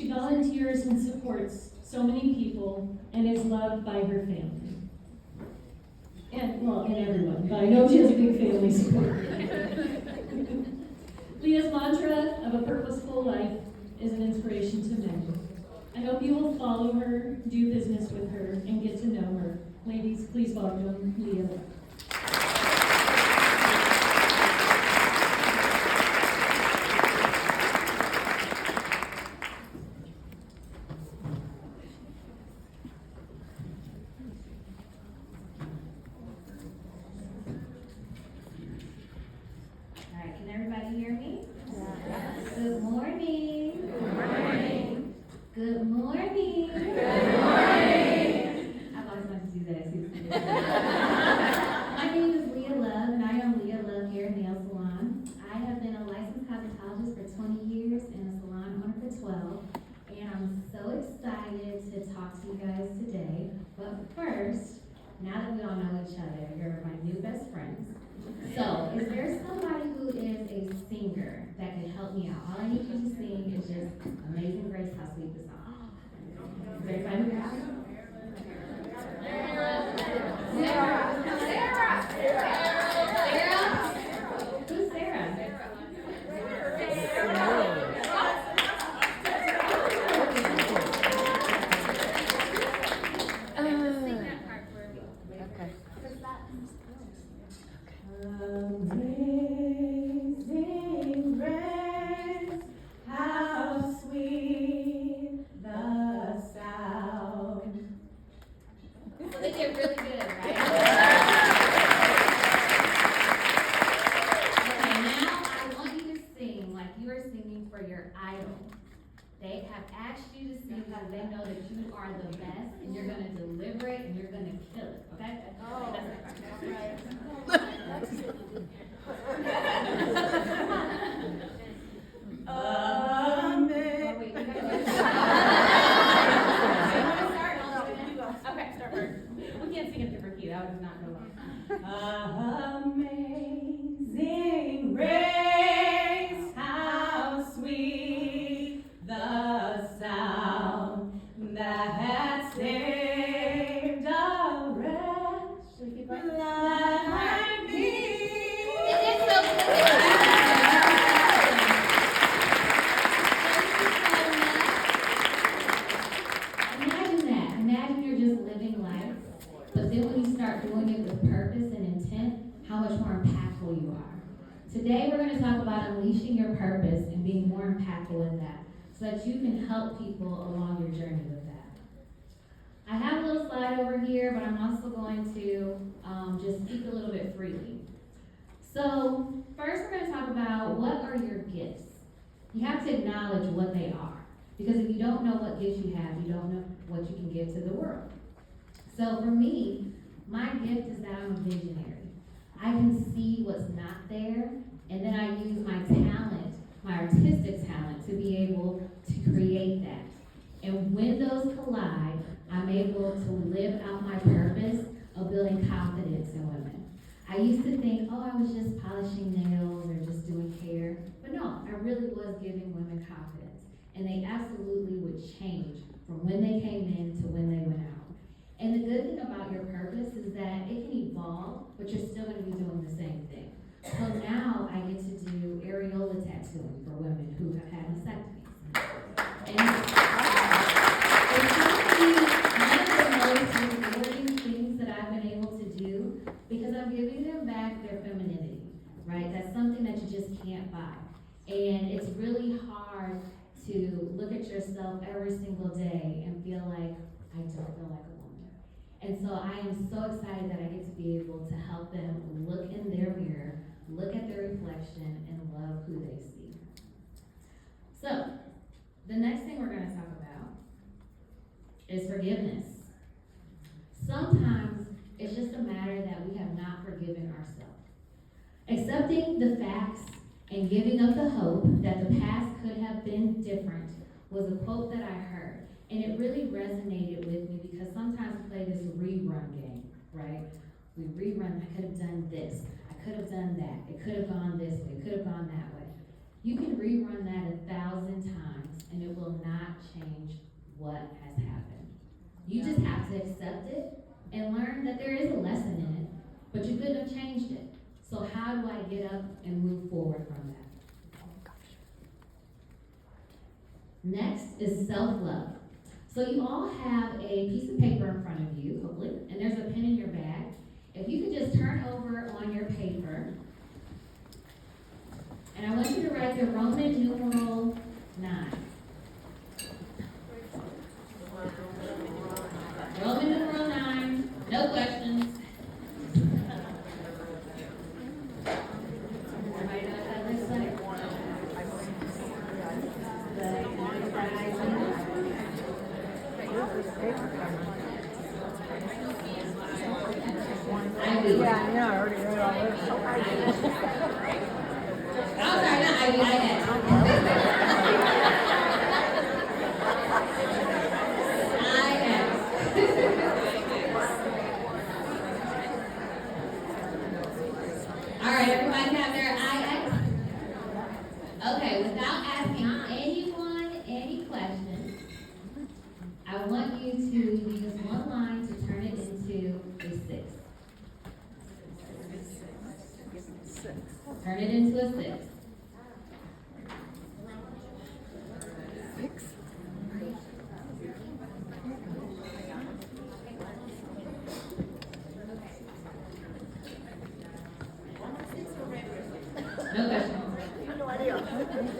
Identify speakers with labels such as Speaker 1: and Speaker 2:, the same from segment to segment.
Speaker 1: She volunteers and supports so many people and is loved by her family. And everyone, but I know she has a big family support. Leah's mantra of a purposeful life is an inspiration to many. I hope you will follow her, do business with her, and get to know her. Ladies, please welcome Leia.
Speaker 2: Everybody hear me? Yes. Good morning.
Speaker 3: Good morning.
Speaker 2: Good morning.
Speaker 3: Good morning.
Speaker 2: I've always wanted to do that. My name is Leia Love, and I am Leia Love Hair and Nail Salon. I have been a licensed cosmetologist for 20 years and a salon owner for 12. And I'm so excited to talk to you guys today. But first, now that we all know each other, you're my new best friends. So, is there somebody who is a singer that could help me out? All I need you to sing is just Amazing Grace, How Sweet the Song. Is there anybody who can help? Sarah? Who's Sarah?
Speaker 4: Amazing grace, how sweet the sound.
Speaker 2: So they get really good, right? Okay, now I want you to sing like you are singing for your idol. They have asked you to sing because they know that you are the best and you're going to deliver it and you're going to kill it, okay?
Speaker 3: Oh,
Speaker 2: That's right.
Speaker 4: Amen.
Speaker 2: Wait, we gotta okay, start first. We can't sing a different key. That does not go well.
Speaker 4: Amazing grace, how sweet the sound that saved a wretch like me.
Speaker 2: Imagine you're just living life, but then when you start doing it with purpose and intent, how much more impactful you are. Today we're going to talk about unleashing your purpose and being more impactful with that, so that you can help people along your journey with that. I have a little slide over here, but I'm also going to just speak a little bit freely. So first we're going to talk about what are your gifts. You have to acknowledge what they are. Because if you don't know what gifts you have, you don't know what you can give to the world. So for me, my gift is that I'm a visionary. I can see what's not there, and then I use my talent, my artistic talent, to be able to create that. And when those collide, I'm able to live out my purpose of building confidence in women. I used to think, I was just polishing nails or just doing hair. But no, I really was giving women confidence. And they absolutely would change from when they came in to when they went out. And the good thing about your purpose is that it can evolve, but you're still going to be doing the same thing. So now I get to do areola tattooing for women who have had mastectomies. And it's one of the most rewarding things that I've been able to do because I'm giving them back their femininity, right? That's something that you just can't buy. And it's really hard to look at yourself every single day and feel like, I don't feel like a woman. And so I am so excited that I get to be able to help them look in their mirror, look at their reflection, and love who they see. So, the next thing we're going to talk about is forgiveness. Sometimes it's just a matter that we have not forgiven ourselves. Accepting the facts and giving up the hope that the past could have been different was a quote that I heard. And it really resonated with me because sometimes we play this rerun game, right? We rerun, I could have done this, I could have done that, it could have gone this way, it could have gone that way. You can rerun that 1,000 times and it will not change to accept it and learn that there is a lesson in it, but you couldn't have changed it. So how do I get up and move forward from that? Next is self-love. So you all have a piece of paper in front of you, hopefully, and there's a pen in your bag. If you could just turn over on your paper, and I want you to write the Roman numeral 9. Roman numeral 9, no questions. Everybody know what that looks like? Ivy.
Speaker 3: Yeah, I know, I already read all this.
Speaker 2: I'm sorry, not Ivy, IX. All right, everybody have their IX? Okay, without asking anyone any questions, I want you to use one line to turn it into a 6. Turn it into a 6. No questions.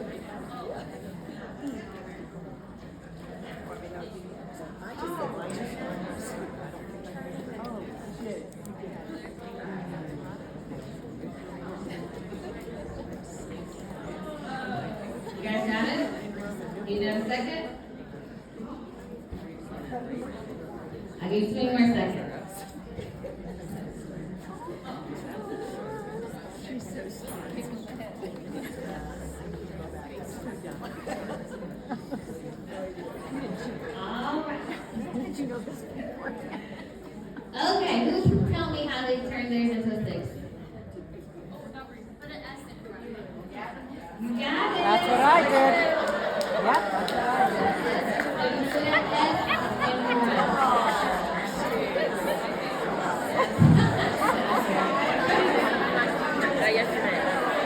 Speaker 2: You guys got it? Need another second? I'll give you 20 more seconds. All right. Okay, who can tell me how they turn theirs into a 6? You got it.
Speaker 3: That's what I did. Yep, that's what I did.
Speaker 2: So you put an S in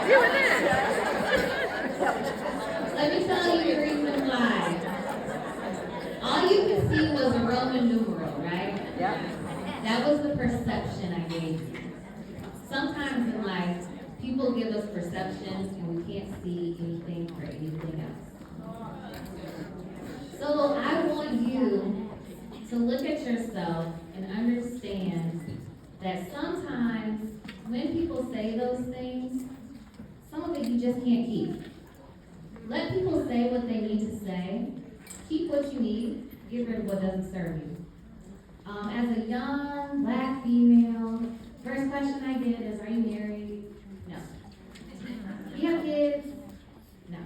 Speaker 3: You were there.
Speaker 2: Let me tell you the reason why. All you could see was a Roman numeral, right?
Speaker 3: Yep.
Speaker 2: That was the perception I gave you. Sometimes in life, people give us perceptions and we can't see anything for anything else. So I want you to look at yourself and understand that sometimes when people say those things, some of it you just can't keep. Let people say what they need to say. Keep what you need. Get rid of what doesn't serve you. As a young black female, first question I get is, are you married? No. You have kids? No.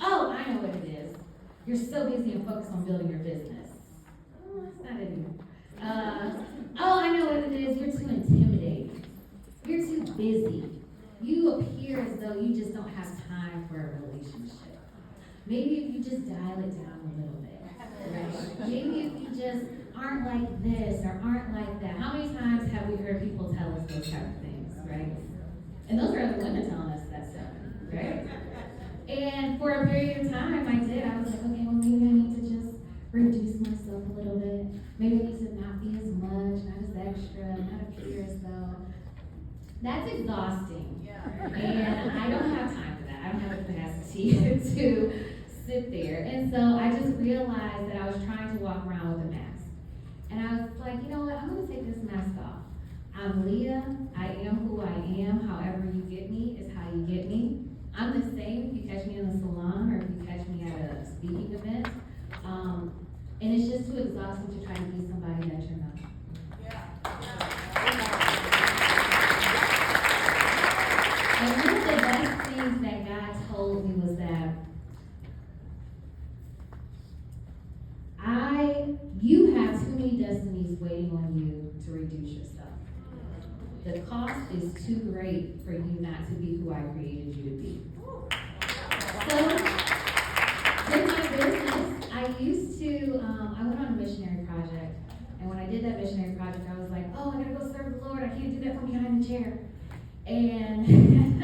Speaker 2: Oh, I know what it is. You're so busy and focused on building your business. Oh, that's not it either. Oh, I know what it is. You're too intimidating. You're too busy. You appear as though you just don't have time for a relationship. Maybe if you just dial it down a little bit, right? Maybe if you just aren't like this or aren't like that. How many times have we heard people tell us those type of things, right? And those are other women telling us that stuff, right? And for a period of time, I did. I was like, okay, well, maybe I need to just reduce myself a little bit. Maybe I need to not be as much, not as extra, not appear as though. That's exhausting. And I don't have time for that. I don't have the capacity to sit there. And so I just realized that I was trying to walk around with a mask. And I was like, you know what? I'm going to take this mask off. I'm Leah. I am who I am. However you get me is how you get me. I'm the same if you catch me in the salon or if you catch me at a speaking event. And it's just too exhausting to try to be somebody that you're not. And one of the best things that God told me was that you have too many destinies waiting on you to reduce yourself. The cost is too great for you not to be who I created you to be. So, with my business, I used to, I went on a missionary project, And when I did that missionary project, I was like, oh, I gotta go serve the Lord. I can't do that from behind the chair. And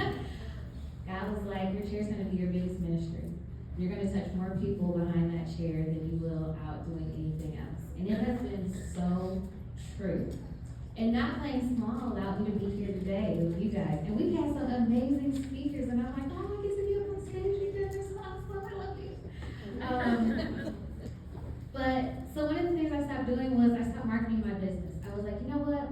Speaker 2: God was like, your chair's gonna be your biggest ministry. You're gonna touch more people behind that chair than you will out doing anything else. And it has been so true. And not playing small allowed me to be here today with you guys. And we've had some amazing speakers, and I'm like, oh, I get to be up on stage. You guys are so awesome. I love you. So one of the things I stopped doing was I stopped marketing my business. I was like, you know what?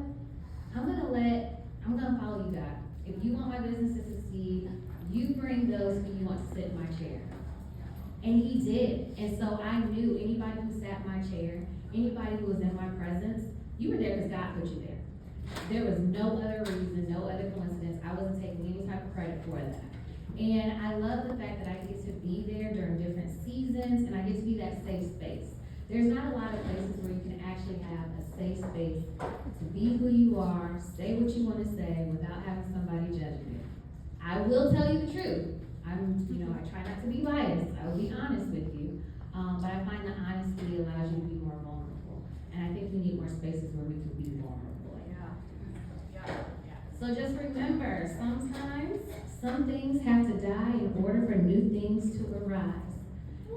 Speaker 2: I'm gonna follow you, God. If you want my business to succeed, you bring those who you want to sit in my chair. And he did. And so I knew anybody who sat in my chair, anybody who was in my presence, you were there because God put you there. There was no other reason, no other coincidence. I wasn't taking any type of credit for that. And I love the fact that I get to be there during different seasons, and I get to be that safe space. There's not a lot of places where you can actually have a safe space to be who you are, say what you want to say without having somebody judge you. I will tell you the truth. I try not to be biased. I will be honest with you. But I find that honesty allows you to be more vulnerable. And I think we need more spaces where we can be vulnerable. So just remember, sometimes some things have to die in order for new things to arise.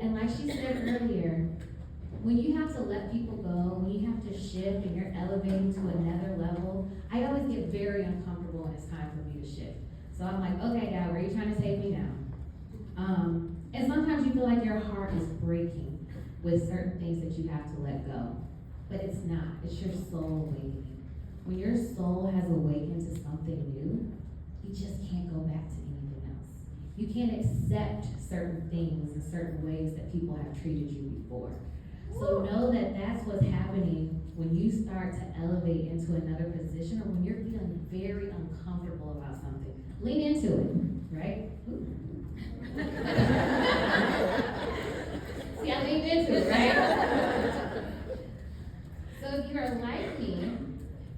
Speaker 2: And like she said earlier, when you have to let people go, when you have to shift and you're elevating to another level, I always get very uncomfortable when it's time for me to shift. So I'm like, okay, God, where are you trying to take me now? And sometimes you feel like your heart is breaking with certain things that you have to let go. But it's not. It's your soul awakening. When your soul has awakened to something new, you just can't go back to anything else. You can't accept certain things and certain ways that people have treated you before. So know that that's what's happening when you start to elevate into another position or when you're feeling very uncomfortable about something. Lean into it, right? See, I leaned into it, right? So if you're like me,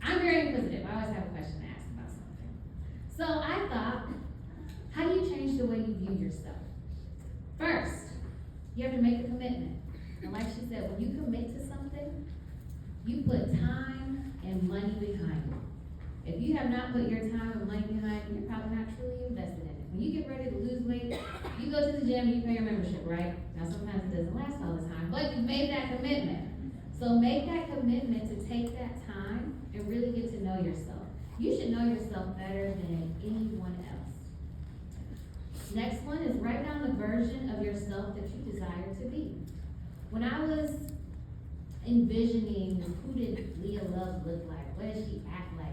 Speaker 2: I'm very inquisitive. I always have a question to ask about something. So I thought, how do you change the way you view yourself? First, you have to make a commitment. And like she said, when you commit to something, you put time and money behind it. If you have not put your time and money behind it, you're probably not truly invested in it. When you get ready to lose weight, you go to the gym and you pay your membership, right? Now sometimes it doesn't last all the time, but you've made that commitment. So make that commitment to take that time and really get to know yourself. You should know yourself better than anyone else. Next one is write down the version of yourself that you desire to be. When I was envisioning who did Leia Love look like, what does she act like,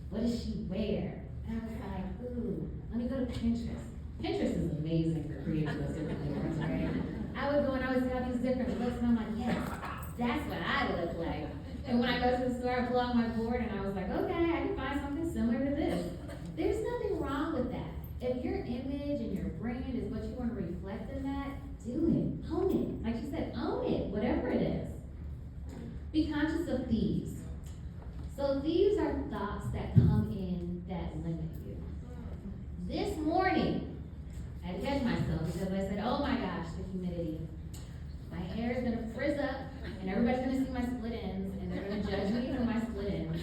Speaker 2: what does she wear? And I was like, ooh, let me go to Pinterest. Pinterest is amazing for creating those different things, right? I would go and I would see all these different looks and I'm like, yes, that's what I look like. And when I go to the store, I pull out my board and I was like, okay, I can find something similar to this. There's nothing wrong with that. If your image and your brand is what you want to reflect in that, do it. Own it. Like you said, own it, whatever it is. Be conscious of thieves. So these are thoughts that come in that limit you. This morning, I had to catch myself because I said, oh my gosh, the humidity. My hair is going to frizz up and everybody's going to see my split ends and they're going to judge me for my split ends.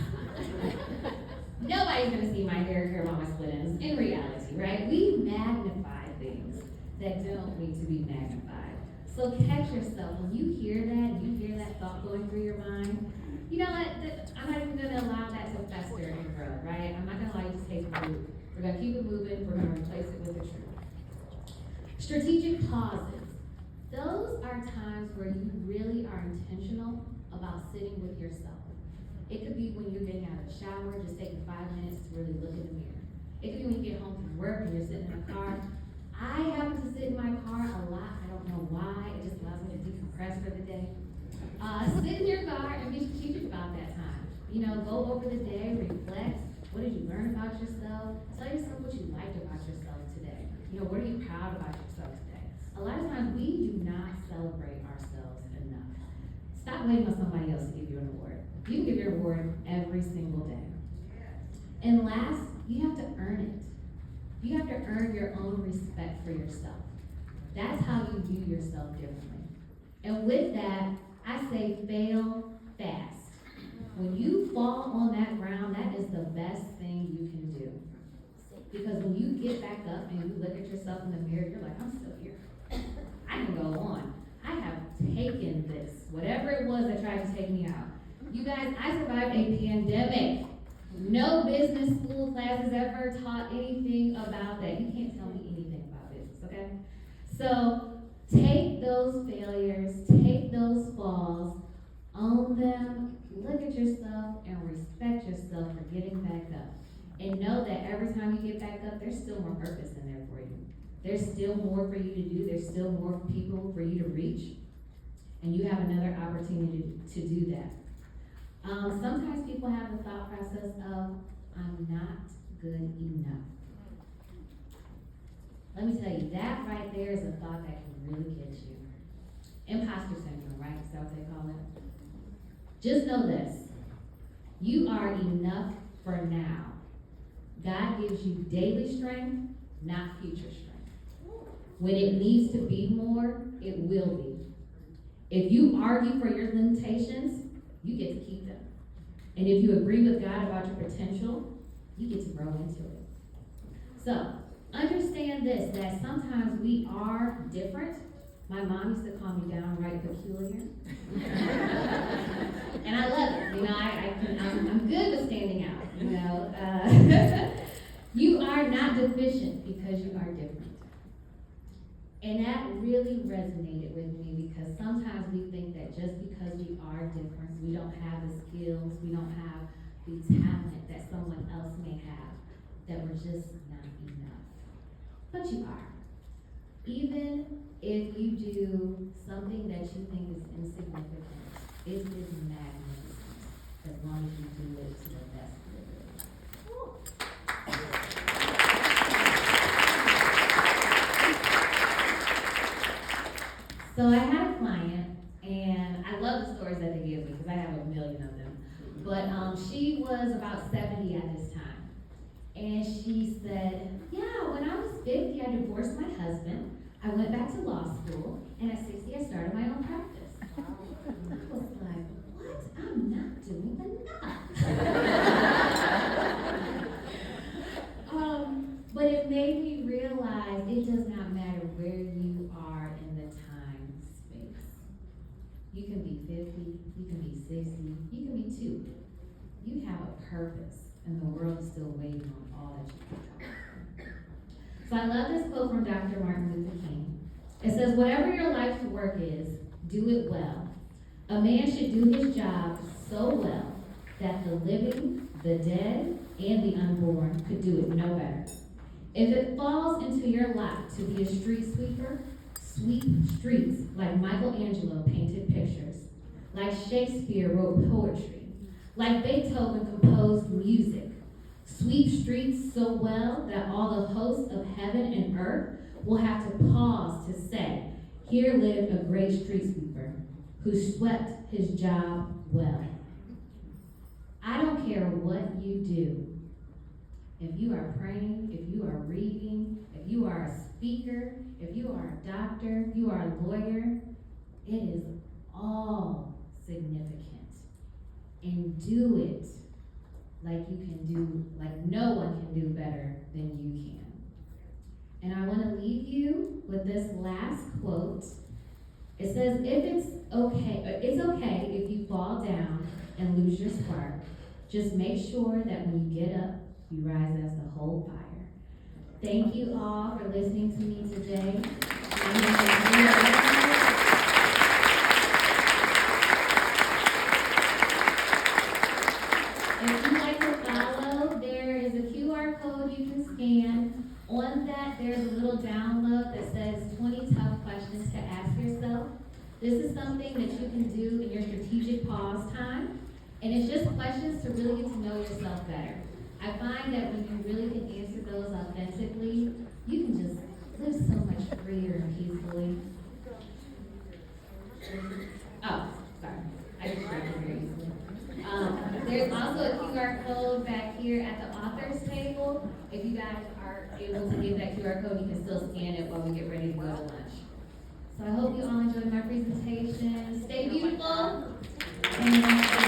Speaker 2: Nobody's going to see my hair or care about my split ends in reality, right? We magnify things that don't need to be magnified. So catch yourself. When you hear that thought going through your mind, you know what? I'm not even going to allow that to fester and grow, right? I'm not going to allow you to take root. We're going to keep it moving. We're going to replace it with the truth. Strategic pauses. Those are times where you really are intentional about sitting with yourself. It could be when you're getting out of the shower, just taking 5 minutes to really look in the mirror. It could be when you get home from work and you're sitting in a car. I happen to sit in my car a lot. I don't know why. It just allows me to decompress for the day. Sit in your car and be strategic about that time. Go over the day, reflect. What did you learn about yourself? Tell yourself what you liked about yourself today. What are you proud about yourself today? A lot of times we do not celebrate ourselves enough. Stop waiting on somebody else to give you an award. You can give your award every single day. And last, you have to earn it. You have to earn your own respect for yourself. That's how you view yourself differently. And with that, I say fail fast. When you fall on that ground, that is the best thing you can do. Because when you get back up and you look at yourself in the mirror, you're like, I'm still here. I can go on. I have taken this, whatever it was that tried to take me out. You guys, I survived a pandemic. No business school classes ever taught anything about that. You can't tell me anything about business, okay? So take those failures, take those falls, own them, look at yourself, and respect yourself for getting back up. And know that every time you get back up, there's still more purpose in there for you. There's still more for you to do. There's still more people for you to reach. And you have another opportunity to do that. Sometimes people have the thought process of, I'm not good enough. Let me tell you, that right there is a thought that can really get you. Imposter syndrome, right? Is that what they call it? Just know this. You are enough for now. God gives you daily strength, not future strength. When it needs to be more, it will be. If you argue for your limitations, you get to keep them. And if you agree with God about your potential, you get to grow into it. So, understand this, that sometimes we are different. My mom used to call me downright peculiar. And I love it. You know, I'm good with standing out, you know. You are not deficient because you are different. And that really resonated with me because sometimes we think that just because we are different, we don't have the skills, we don't have the talent that someone else may have, that we're just not enough. But you are. Even if you do something that you think is insignificant, it is magnificent as long as you do it to the best of your ability. So I had a client, and I love the stories that they give me because I have a million of them. But she was about 70 at this time. And she said, yeah, when I was 50, I divorced my husband. I went back to law school, and at 60, I started my own practice. I was like, what? I'm not doing enough. But it made me realize it does not matter where you are in the time space. You can be 50, you can be 60, you can be 2. You have a purpose, and the world is still waiting on all that you can do. So I love this quote from Dr. Martin Luther King. It says, whatever your life's work is, do it well. A man should do his job so well that the living, the dead, and the unborn could do it no better. If it falls into your lap to be a street sweeper, sweep streets like Michelangelo painted pictures, like Shakespeare wrote poetry, like Beethoven composed music. Sweep streets so well that all the hosts of heaven and earth will have to pause to say, here lived a great street sweeper who swept his job well. I don't care what you do. If you are praying, if you are reading, if you are a speaker, if you are a doctor, if you are a lawyer, it is all significant. And do it like you can do, like no one can do better than you can. And I want to leave you with this last quote. It says, it's okay if you fall down and lose your spark. Just make sure that when you get up, you rise as the whole fire. Thank you all for listening to me today. If you'd like to follow, there is a QR code you can scan. On that, there's a little download that says 20 tough questions to ask yourself. This is something that you can do in your strategic pause time. And it's just questions to really get to know yourself better. I find that when you really can answer those authentically, you can just live so much freer and peacefully. Oh, sorry. I just grabbed it very easily. There's also a QR code back here at the author's table. If you guys are able to get that QR code, you can still scan it while we get ready to go to lunch. So I hope you all enjoyed my presentation. Stay beautiful. people? Amen.